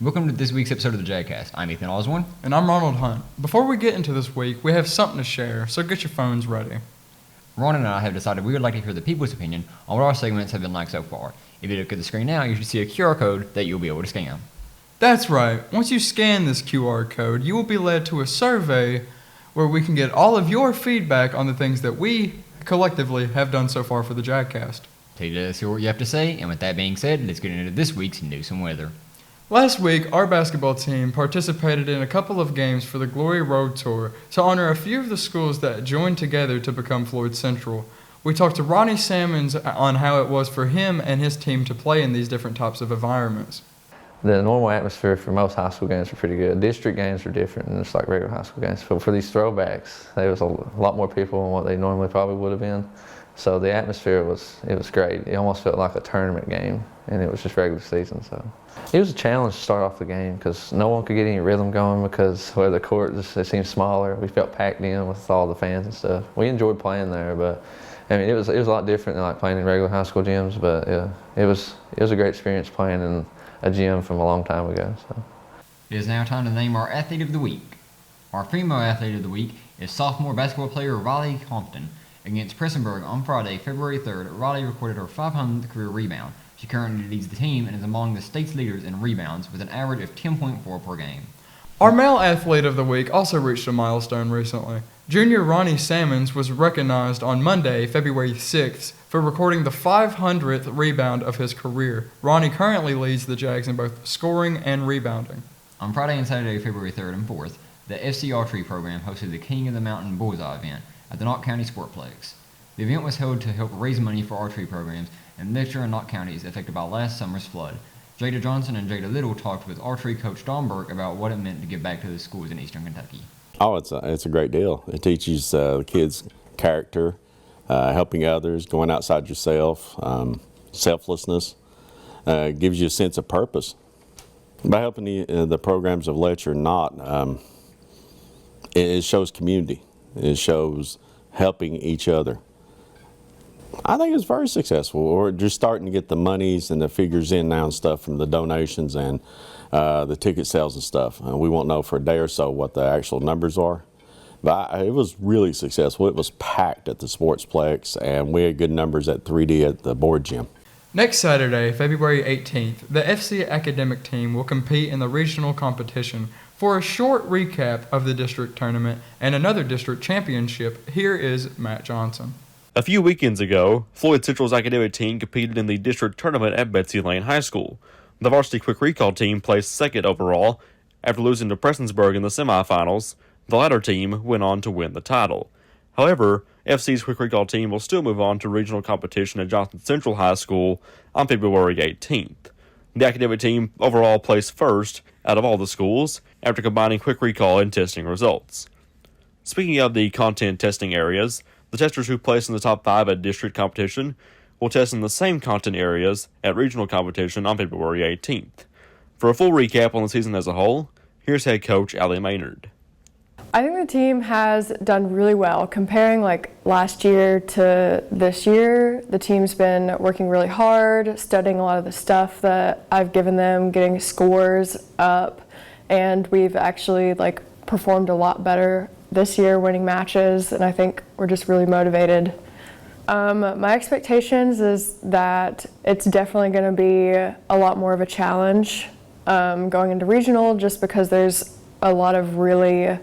Welcome to this week's episode of the JagCast. I'm Osborne. And I'm Ronald Hunt. Before we get into this week, we have something to share, so get your phones ready. Ronald and I have decided we would like to hear the people's opinion on what our segments have been like so far. If you look at the screen now, you should see a QR code that you'll be able to scan. That's right. Once you scan this QR code, you will be led to a survey where we can get all of your feedback on the things that we collectively have done so far for the JagCast. Take it to see what you have to say, and with that being said, let's get into this week's news and weather. Last week, our basketball team participated in a couple of games for the Glory Road Tour to honor a few of the schools that joined together to become Floyd Central. We talked to Ronnie Salmons on how it was for him and his team to play in these different types of environments. The normal atmosphere for most high school games are pretty good. District games are different than just like regular high school games. But for these throwbacks, there was a lot more people than what they normally probably would have been. So the atmosphere was great. It almost felt like a tournament game, and it was just regular season. So it was a challenge to start off the game because no one could get any rhythm going because where the court it seemed smaller. We felt packed in with all the fans and stuff. We enjoyed playing there, but I mean it was a lot different than like playing in regular high school gyms. But yeah, it was a great experience playing in a gym from a long time ago. So It is now time to name our athlete of the week. Our female athlete of the week is sophomore basketball player Riley Compton. Against Pressenburg on Friday, February 3rd, Riley recorded her 500th career rebound. She currently leads the team and is among the state's leaders in rebounds with an average of 10.4 per game. Our male athlete of the week also reached a milestone recently. Junior Ronnie Salmons was recognized on Monday, February 6th, for recording the 500th rebound of his career. Ronnie currently leads the Jags in both scoring and rebounding. On Friday and Saturday, February 3rd and 4th, the FC Archery program hosted the King of the Mountain Bullseye event at the Knott County Sportplex. The event was held to help raise money for archery programs and lecture in Knott counties affected by last summer's flood. Jada Johnson and Jada Little talked with archery coach Don Burke about what it meant to give back to the schools in eastern Kentucky. Oh, it's a great deal. It teaches the kids character, helping others, going outside yourself, selflessness, gives you a sense of purpose. By helping the programs of Letcher and Knott, it shows community. It shows helping each other. I think it's very successful. We're just starting to get the monies and the figures in now and stuff from the donations and the ticket sales and stuff. We won't know for a day or so what the actual numbers are. But it was really successful. It was packed at the Sportsplex, and we had good numbers at 3D at the board gym. Next Saturday, February 18th, the FC Academic team will compete in the regional competition. For a short recap of the district tournament and another district championship, here is Matt Johnson. A few weekends ago, Floyd Central's academic team competed in the district tournament at Betsy Lane High School. The varsity quick recall team placed second overall. After losing to Prestonsburg in the semifinals, the latter team went on to win the title. However, FC's quick recall team will still move on to regional competition at Johnson Central High School on February 18th. The academic team overall placed first out of all the schools after combining quick recall and testing results. Speaking of the content testing areas, the testers who place in the top 5 at district competition will test in the same content areas at regional competition on February 18th. For a full recap on the season as a whole, here's head coach Allie Maynard. I think the team has done really well. Comparing last year to this year, the team's been working really hard, studying a lot of the stuff that I've given them, getting scores up, and we've actually performed a lot better this year, winning matches, and I think we're just really motivated. My expectations is that it's definitely going to be a lot more of a challenge going into regional, just because there's a lot of really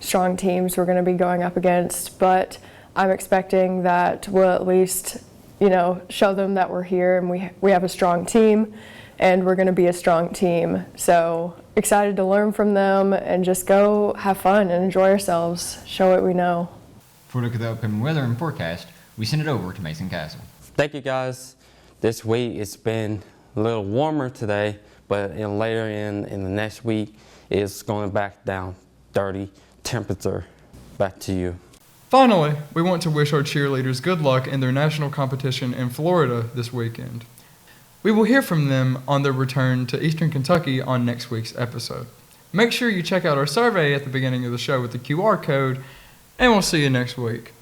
strong teams we're going to be going up against, but I'm expecting that we'll at least, show them that we're here and we have a strong team and we're going to be a strong team. So excited to learn from them and just go have fun and enjoy ourselves, show what we know. For a look at the upcoming weather and forecast, we send it over to Mason Castle. Thank you guys. This week it's been a little warmer today, but later in the next week it's going back down 30 temperature. Back to you. Finally, we want to wish our cheerleaders good luck in their national competition in Florida this weekend. We will hear from them on their return to Eastern Kentucky on next week's episode. Make sure you check out our survey at the beginning of the show with the QR code, and we'll see you next week.